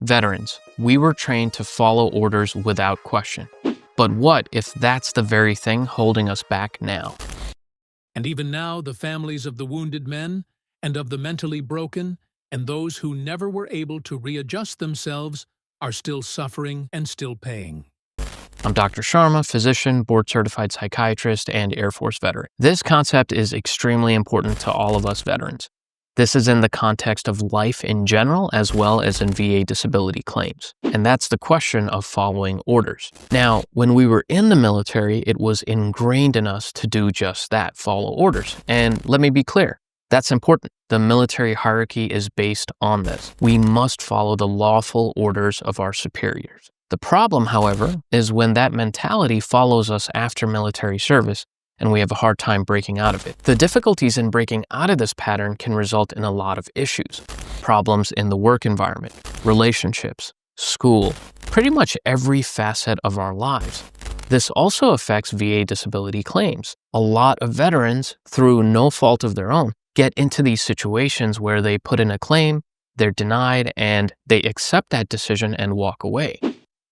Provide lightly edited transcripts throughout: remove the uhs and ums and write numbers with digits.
Veterans, we were trained to follow orders without question. But what if that's the very thing holding us back now? And even now, the families of the wounded men and of the mentally broken and those who never were able to readjust themselves are still suffering and still paying. I'm Dr. Sharma, physician, board-certified psychiatrist, and Air Force veteran. This concept is extremely important to all of us veterans. This is in the context of life in general, as well as in VA disability claims. And that's the question of following orders. Now, when we were in the military, it was ingrained in us to do just that, follow orders. And let me be clear, that's important. The military hierarchy is based on this. We must follow the lawful orders of our superiors. The problem, however, is when that mentality follows us after military service and we have a hard time breaking out of it. The difficulties in breaking out of this pattern can result in a lot of issues. Problems in the work environment, relationships, school, pretty much every facet of our lives. This also affects VA disability claims. A lot of veterans, through no fault of their own, get into these situations where they put in a claim, they're denied, and they accept that decision and walk away.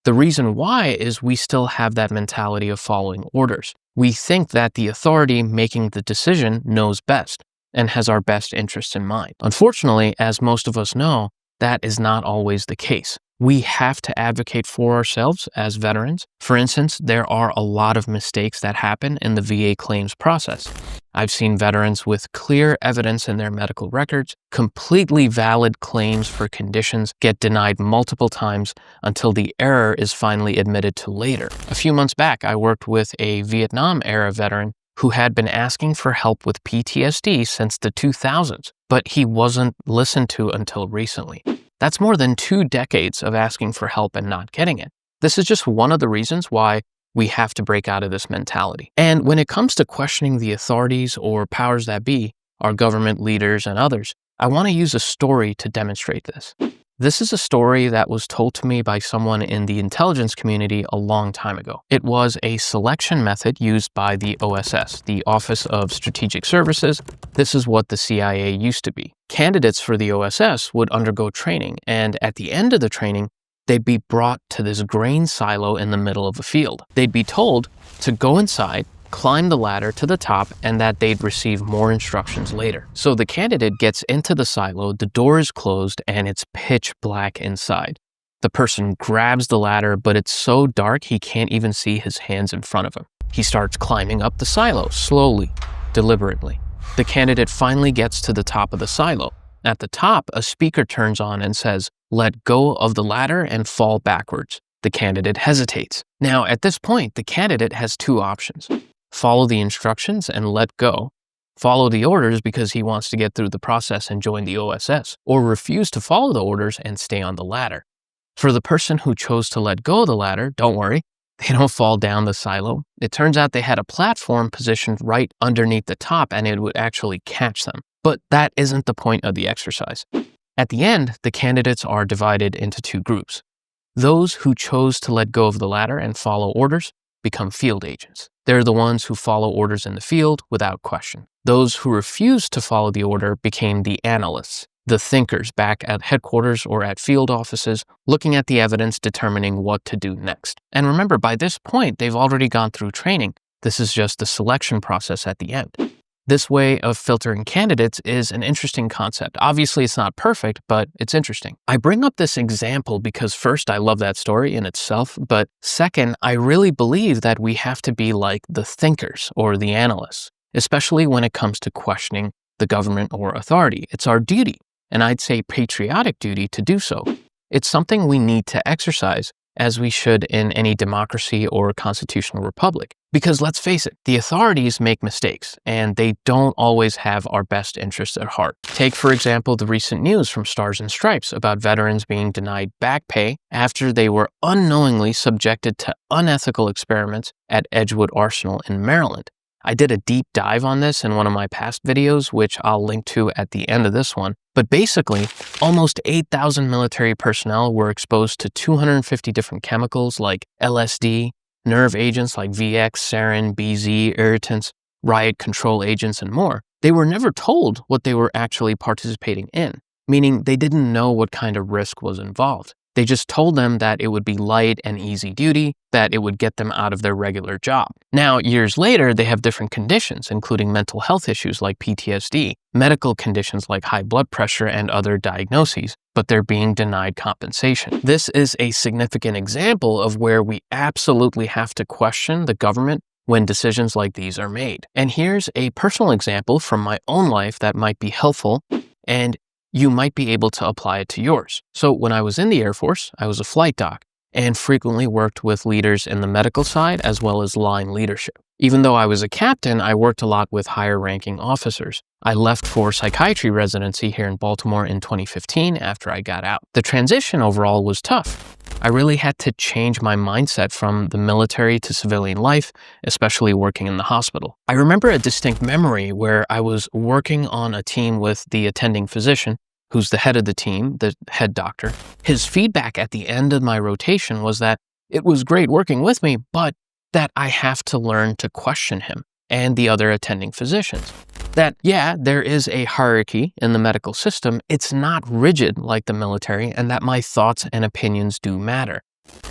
The reason why is we still have that mentality of following orders. We think that the authority making the decision knows best and has our best interests in mind. Unfortunately, as most of us know, that is not always the case. We have to advocate for ourselves as veterans. For instance, there are a lot of mistakes that happen in the VA claims process. I've seen veterans with clear evidence in their medical records, completely valid claims for conditions get denied multiple times until the error is finally admitted to later. A few months back, I worked with a Vietnam-era veteran who had been asking for help with PTSD since the 2000s, but he wasn't listened to until recently. That's more than 2 decades of asking for help and not getting it. This is just one of the reasons why we have to break out of this mentality. And when it comes to questioning the authorities or powers that be, our government leaders and others, I want to use a story to demonstrate this. This is a story that was told to me by someone in the intelligence community a long time ago. It was a selection method used by the OSS, the Office of Strategic Services. This is what the CIA used to be. Candidates for the OSS would undergo training, and at the end of the training, they'd be brought to this grain silo in the middle of a field. They'd be told to go inside, climb the ladder to the top, and that they'd receive more instructions later. So the candidate gets into the silo, the door is closed, and it's pitch black inside. The person grabs the ladder, but it's so dark he can't even see his hands in front of him. He starts climbing up the silo, slowly, deliberately. The candidate finally gets to the top of the silo. At the top, a speaker turns on and says, "Let go of the ladder and fall backwards." The candidate hesitates. Now, at this point, the candidate has 2 options. Follow the instructions and let go. Follow the orders because he wants to get through the process and join the OSS, or refuse to follow the orders and stay on the ladder. For the person who chose to let go of the ladder, don't worry, they don't fall down the silo. It turns out they had a platform positioned right underneath the top and it would actually catch them. But that isn't the point of the exercise. At the end, the candidates are divided into 2 groups. Those who chose to let go of the ladder and follow orders become field agents. They're the ones who follow orders in the field without question. Those who refused to follow the order became the analysts, the thinkers back at headquarters or at field offices, looking at the evidence, determining what to do next. And remember, by this point, they've already gone through training. This is just the selection process at the end. This way of filtering candidates is an interesting concept. Obviously, it's not perfect, but it's interesting. I bring up this example because first, I love that story in itself, but second, I really believe that we have to be like the thinkers or the analysts, especially when it comes to questioning the government or authority. It's our duty, and I'd say patriotic duty, to do so. It's something we need to exercise, as we should in any democracy or constitutional republic. Because let's face it, the authorities make mistakes, and they don't always have our best interests at heart. Take, for example, the recent news from Stars and Stripes about veterans being denied back pay after they were unknowingly subjected to unethical experiments at Edgewood Arsenal in Maryland. I did a deep dive on this in one of my past videos, which I'll link to at the end of this one. But basically, almost 8,000 military personnel were exposed to 250 different chemicals like LSD, nerve agents like VX, sarin, BZ, irritants, riot control agents, and more. They were never told what they were actually participating in, meaning they didn't know what kind of risk was involved. They just told them that it would be light and easy duty, that it would get them out of their regular job. Now, years later, they have different conditions, including mental health issues like PTSD, medical conditions like high blood pressure, and other diagnoses, but they're being denied compensation. This is a significant example of where we absolutely have to question the government when decisions like these are made. And here's a personal example from my own life that might be helpful, and you might be able to apply it to yours. So when I was in the Air Force, I was a flight doc and frequently worked with leaders in the medical side as well as line leadership. Even though I was a captain, I worked a lot with higher ranking officers. I left for psychiatry residency here in Baltimore in 2015 after I got out. The transition overall was tough. I really had to change my mindset from the military to civilian life, especially working in the hospital. I remember a distinct memory where I was working on a team with the attending physician, who's the head of the team, the head doctor. His feedback at the end of my rotation was that it was great working with me, but that I have to learn to question him and the other attending physicians. That, yeah, there is a hierarchy in the medical system. It's not rigid like the military, and that my thoughts and opinions do matter.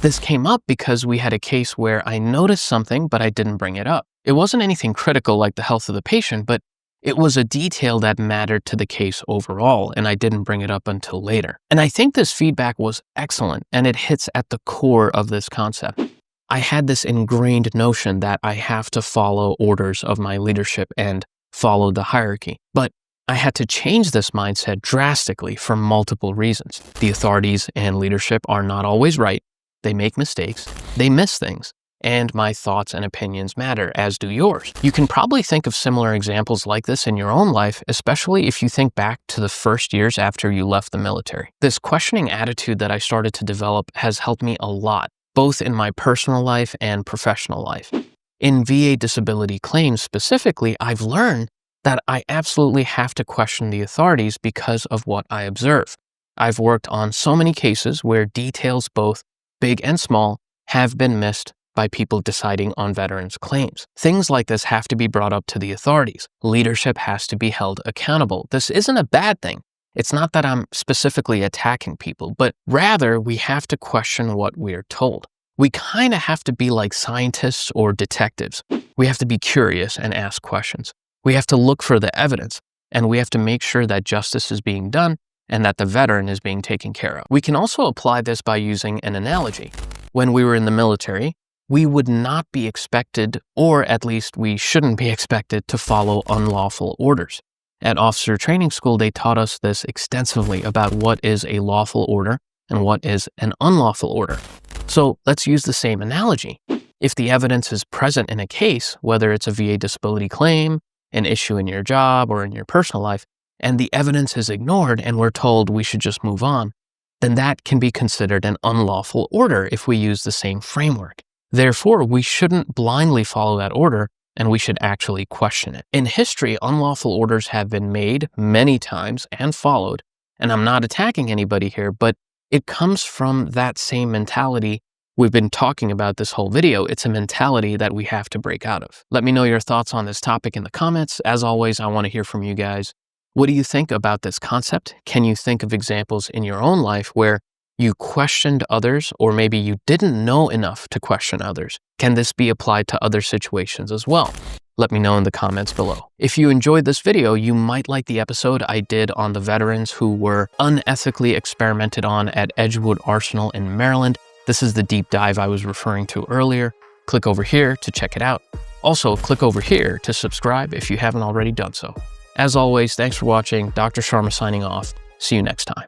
This came up because we had a case where I noticed something, but I didn't bring it up. It wasn't anything critical like the health of the patient, but it was a detail that mattered to the case overall, and I didn't bring it up until later. And I think this feedback was excellent, and it hits at the core of this concept. I had this ingrained notion that I have to follow orders of my leadership and follow the hierarchy. But I had to change this mindset drastically for multiple reasons. The authorities and leadership are not always right. They make mistakes. They miss things. And my thoughts and opinions matter, as do yours. You can probably think of similar examples like this in your own life, especially if you think back to the first years after you left the military. This questioning attitude that I started to develop has helped me a lot, both in my personal life and professional life. In VA disability claims specifically, I've learned that I absolutely have to question the authorities because of what I observe. I've worked on so many cases where details, both big and small, have been missed by people deciding on veterans' claims. Things like this have to be brought up to the authorities. Leadership has to be held accountable. This isn't a bad thing. It's not that I'm specifically attacking people, but rather we have to question what we're told. We kind of have to be like scientists or detectives. We have to be curious and ask questions. We have to look for the evidence, and we have to make sure that justice is being done and that the veteran is being taken care of. We can also apply this by using an analogy. When we were in the military, we would not be expected, or at least we shouldn't be expected, to follow unlawful orders. At officer training school, they taught us this extensively about what is a lawful order and what is an unlawful order. So let's use the same analogy. If the evidence is present in a case, whether it's a VA disability claim, an issue in your job or in your personal life, and the evidence is ignored and we're told we should just move on, then that can be considered an unlawful order if we use the same framework. Therefore, we shouldn't blindly follow that order, and we should actually question it. In history, unlawful orders have been made many times and followed, and I'm not attacking anybody here, but it comes from that same mentality we've been talking about this whole video. It's a mentality that we have to break out of. Let me know your thoughts on this topic in the comments. As always, I want to hear from you guys. What do you think about this concept? Can you think of examples in your own life where you questioned others, or maybe you didn't know enough to question others? Can this be applied to other situations as well? Let me know in the comments below. If you enjoyed this video, you might like the episode I did on the veterans who were unethically experimented on at Edgewood Arsenal in Maryland. This is the deep dive I was referring to earlier. Click over here to check it out. Also, click over here to subscribe if you haven't already done so. As always, thanks for watching. Dr. Sharma signing off. See you next time.